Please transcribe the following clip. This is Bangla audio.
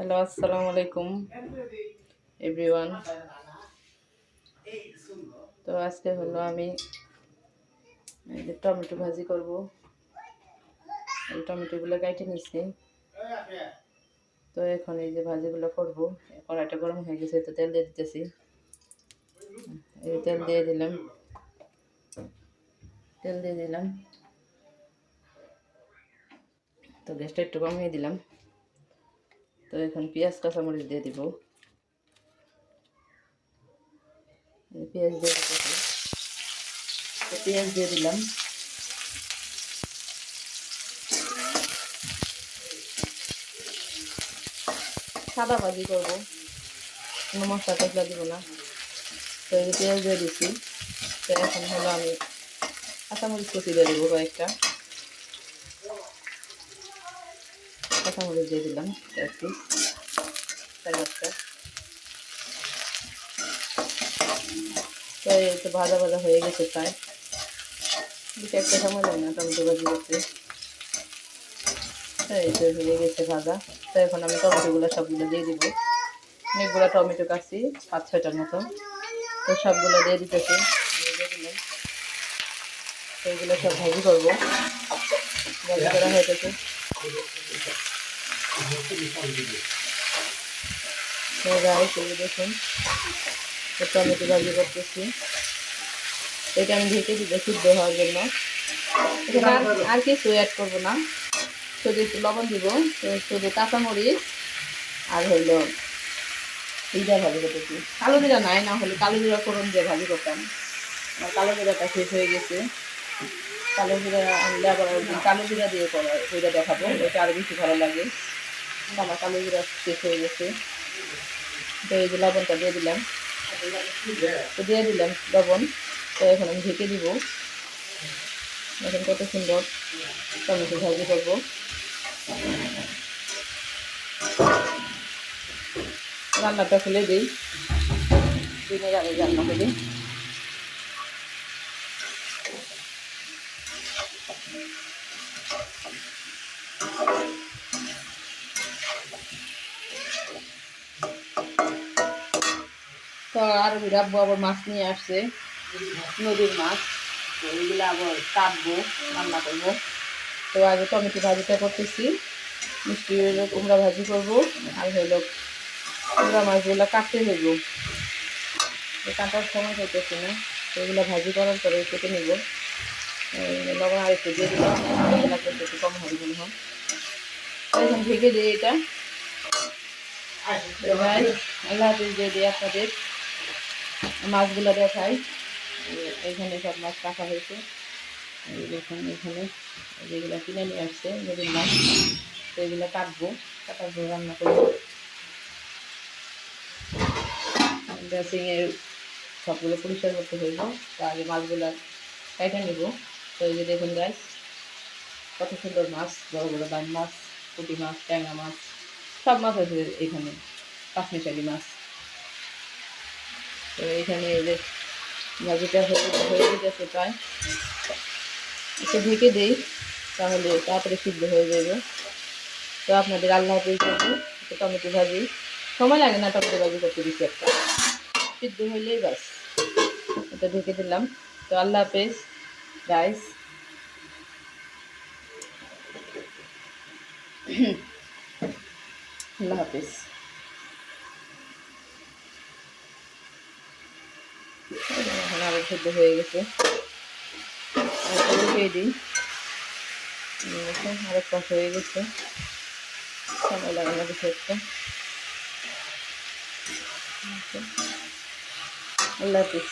হ্যালো, আসসালামু আলাইকুম এভরিওয়ান। তো আজকে হলো আমি এই যে টমেটো ভাজি করব। এই টমেটোগুলো কেটে নিচ্ছি। তো এখন এই যে ভাজিগুলো করব। কড়াইটা গরম হয়ে গেছে, তো তেল দিয়ে দিতেছি। এই তেল দিয়ে দিলাম। তো গ্যাসটা একটু কমিয়ে দিলাম। তো এখন পেঁয়াজ কাঁচামরিচ দিয়ে দিব। পেঁয়াজ দিয়ে দিতেছি। তো পেঁয়াজ দিয়ে দিলাম। সাদা ভাজি করবো, কোনো মশলা টসলা দিব না। তো এই পেঁয়াজ দিয়ে দিচ্ছি। তো এখন হলো আমি কাঁচামরিচ কুচি দিয়ে দেবো কয়েকটা। কাঁচামরিচ দিয়ে দিলাম একটু, চার-পাঁচটা। তো এই তো ভাজা ভাজা হয়ে গেছে প্রায়, বেশি একটা সময় লাগে না টমেটো ভাজি করতে। এই তো হয়ে গেছে ভাজা। তো এখন আমি টমেটোগুলো সবগুলো দিয়ে দিব। অনেকগুলো টমেটো কাটছি, 5-6টার মতো। তো সবগুলো দিয়ে দিতেছি। দিয়ে দিলাম। তো এইগুলো সব ভাজি করবো। ভাজি করা হয়ে গেছে। দেখুন, টমেটো ভাজি করতেছি। এটা আমি ঢেকে দিব সিদ্ধ হওয়ার জন্য। আর কিছু অ্যাড করবো না, শুধু একটু লবণ দিব। শুধু কাঁচামরিচ আর হইলো জিরা ভাজি করতেছি। কালো জিরা নাই, না হলে কালো জিরা ফোড়ন দিয়ে ভাজি করতাম। আমার কালো জিরাটা শেষ হয়ে গেছে। কালো জিরা আনলে আবার কালো জিরা দিয়ে করা ওইটা দেখাবো, ওইটা আরও বেশি ভালো লাগে। আমার কালো জিরা শেষ হয়ে গেছে। তো এই যে লবণটা দিয়ে দিলাম। তো দিয়ে দিলাম লবণ। তো এখন আমি ঢেকে দিব। এখন কত সুন্দর টমেটো ভাজি করবো। রান্নাটা ফেলে দিই, দিনের আগে রান্না করি। তো আর রাব্বু আবার মাছ নিয়ে আসছে, নদীর মাছ। তো ওইগুলো আবার কাটবো, রান্না করবো। তো আগে টমেটো ভাজিটা করতেছি, মিষ্টি হইলো কুমড়া ভাজি করবো। আর হইলো কুমড়া মাছগুলো কাটতে হইব, কাটার সময় হইতেছে না। তো এগুলো ভাজি করার পরে কেটে নেব। লবণ আর একটু দিয়ে দিলাম, একটু কম হবে মনে হয়। এখন ঢেকে দিই এটা। ভাই আল্লাহ হাফিজ দিয়ে দিই আপনাদের। মাছগুলো দেখাই। এখানে সব মাছ রাখা হয়েছে। দেখুন এখানে যেগুলো কিনে নিয়ে আসছে নদীর মাছ, তো এগুলো কাটবো, কাটার পর রান্না করবো। ড্রেসিংয়ের সবগুলো পরিষ্কার করতে হইব। তো আগে মাছগুলো কাটা নেব। তো এই যে দেখুন গাইস, কত সুন্দর মাছ, বড় বড় দাম মাছ, পুঁটি মাছ, ট্যাংরা মাছ, সব মাছ আছে এখানে, পাঁচমিশালি মাছ। তো এখানে এই যে ভাজিটা হয়ে গেছে প্রায়, একটু ঢেকে দিই, তাহলে তাড়াতাড়ি সিদ্ধ হয়ে যাবে। তো আপনাদের আল্লাহ হাফিজ করবো। টমেটো ভাজি সময় লাগে না, টমেটো ভাজি করতে বেশি একটা, সিদ্ধ হইলেই বাস। এটা ঢেকে দিলাম। তো আল্লাহ হাফিজ গাইস। আল্লাহ হাফিজ। এখন আরও সিদ্ধ হয়ে গেছে, উঠিয়ে দিই। আরেক পাশ হয়ে গেছে, সময় লাগানো কিছু একটা। আল্লাহ হাফিজ।